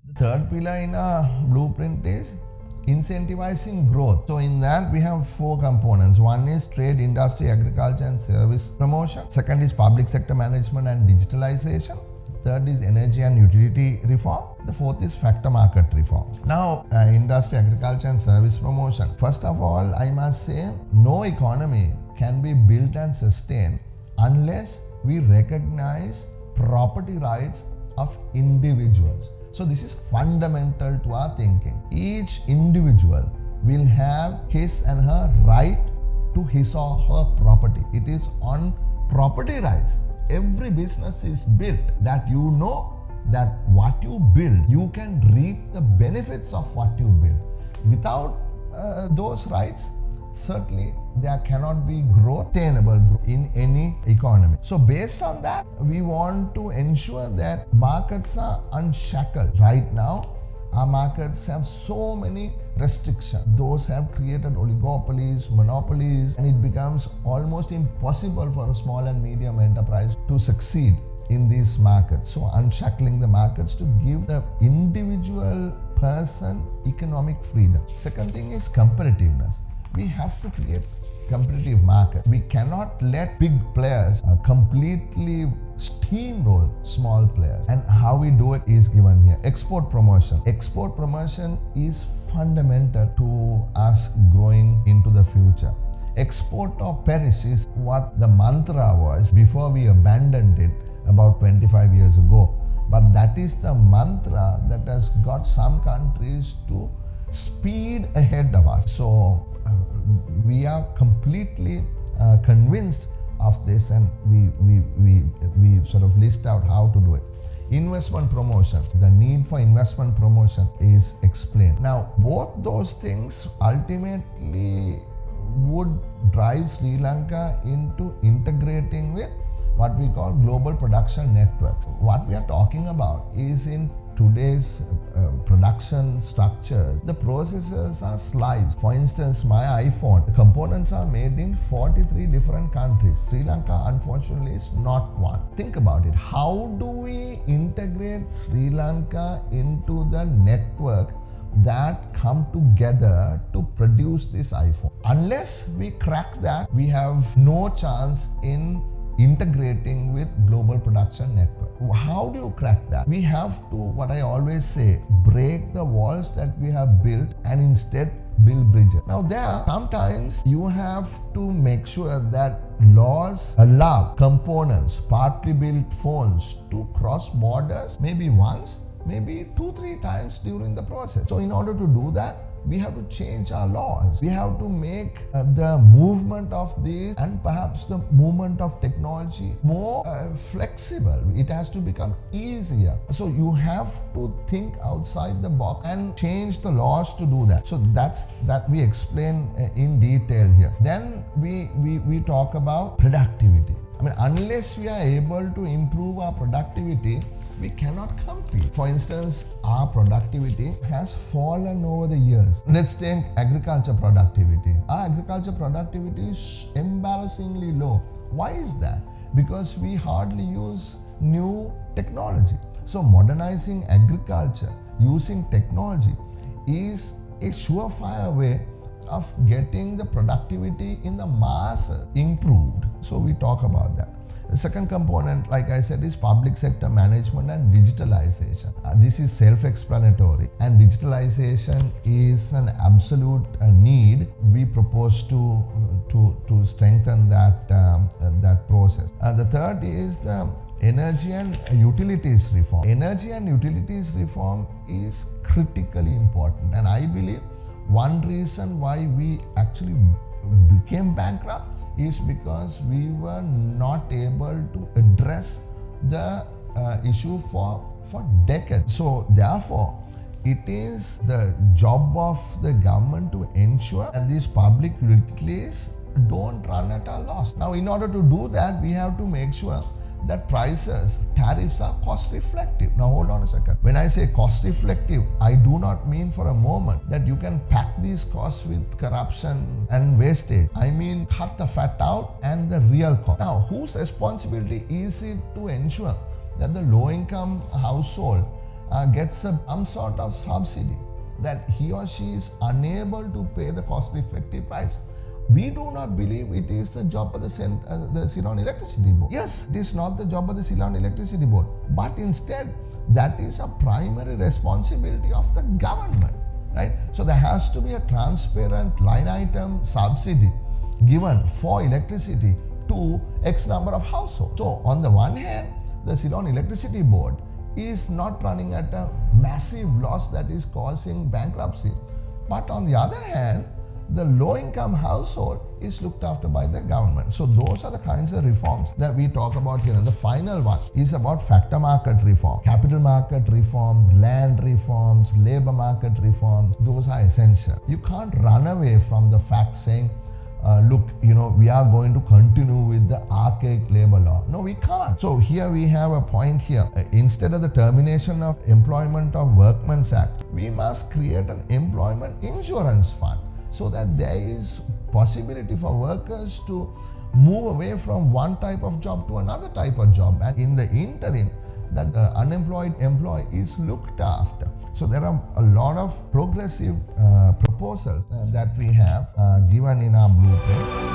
The third pillar in our blueprint is incentivizing growth. So in that we have four components. One is trade, industry, agriculture and service promotion. Second is public sector management and digitalization. Third is energy and utility reform. The fourth is factor market reform. Now, industry, agriculture and service promotion. First of all, I must say, no economy can be built and sustained unless we recognize property rights of individuals. So this is fundamental to our thinking. Each individual will have his and her right to his or her property. It is on property rights. Every business is built that you know that what you build, you can reap the benefits of what you build. Without those rights, certainly there cannot be growth, sustainable growth in any economy. So based on that, we want to ensure that markets are unshackled. Right now, our markets have so many restrictions. Those have created oligopolies, monopolies, and it becomes almost impossible for a small and medium enterprise to succeed in these markets. So unshackling the markets to give the individual person economic freedom. Second thing is competitiveness. We have to create competitive market. We cannot let big players completely steamroll small players. And how we do it is given here. Export promotion. Export promotion is fundamental to us growing into the future. Export or perish is what the mantra was before we abandoned it about 25 years ago. But that is the mantra that has got some countries to speed ahead of us. So we are completely convinced of this, and we sort of list out how to do it. Investment promotion. The need for investment promotion is explained. Now, both those things ultimately would drive Sri Lanka into integrating with what we call global production networks. What we are talking about is in today's production structures, the processors are sliced. For instance, my iPhone, the components are made in 43 different countries. Sri Lanka, unfortunately, is not one. Think about it. How do we integrate Sri Lanka into the network that come together to produce this iPhone? Unless we crack that, we have no chance in integrating with global production network. How do you crack that? We have to, what I always say, break the walls that we have built and instead build bridges. Now there, sometimes you have to make sure that laws allow components, partly built phones to cross borders, maybe once, maybe 2-3 times during the process. So in order to do that, we have to change our laws. We have to make the movement of these and perhaps the movement of technology more flexible. It has to become easier. So you have to think outside the box and change the laws to do that. So that we explain in detail here. Then we talk about productivity. I mean, unless we are able to improve our productivity, we cannot compete. For instance, our productivity has fallen over the years. Let's take agriculture productivity. Our agriculture productivity is embarrassingly low. Why is that? Because we hardly use new technology. So modernizing agriculture using technology is a surefire way of getting the productivity in the masses improved. So we talk about that. The second component, like I said, is public sector management and digitalization. This is self-explanatory, and digitalization is an absolute need. We propose to strengthen that process. The third is the energy and utilities reform. Energy and utilities reform is critically important, and I believe one reason why we actually became bankrupt is because we were not able to address the issue for decades. So therefore, it is the job of the government to ensure that these public utilities don't run at a loss. Now, in order to do that, we have to make sure that prices, tariffs are cost reflective. Now hold on a second. When I say cost reflective, I do not mean for a moment that you can pack these costs with corruption and wastage. I mean cut the fat out and the real cost. Now, whose responsibility is it to ensure that the low income household gets some sort of subsidy, that he or she is unable to pay the cost-effective price, we do not believe it is the job of the Ceylon Electricity Board. Yes, it is not the job of the Ceylon Electricity Board, but instead that is a primary responsibility of the government, right? So there has to be a transparent line item subsidy given for electricity to X number of households. So on the one hand, the Ceylon Electricity Board is not running at a massive loss that is causing bankruptcy. But on the other hand, the low-income household is looked after by the government. So those are the kinds of reforms that we talk about here. And the final one is about factor market reform, capital market reforms, land reforms, labor market reforms. Those are essential. You can't run away from the fact saying, look, we are going to continue with the archaic labor law. No, we can't. So here we have a point here. Instead of the termination of Employment of Workmen's Act, we must create an employment insurance fund so that there is possibility for workers to move away from one type of job to another type of job. And in the interim, that the unemployed employee is looked after. So there are a lot of progressive proposals that we have given in our blueprint.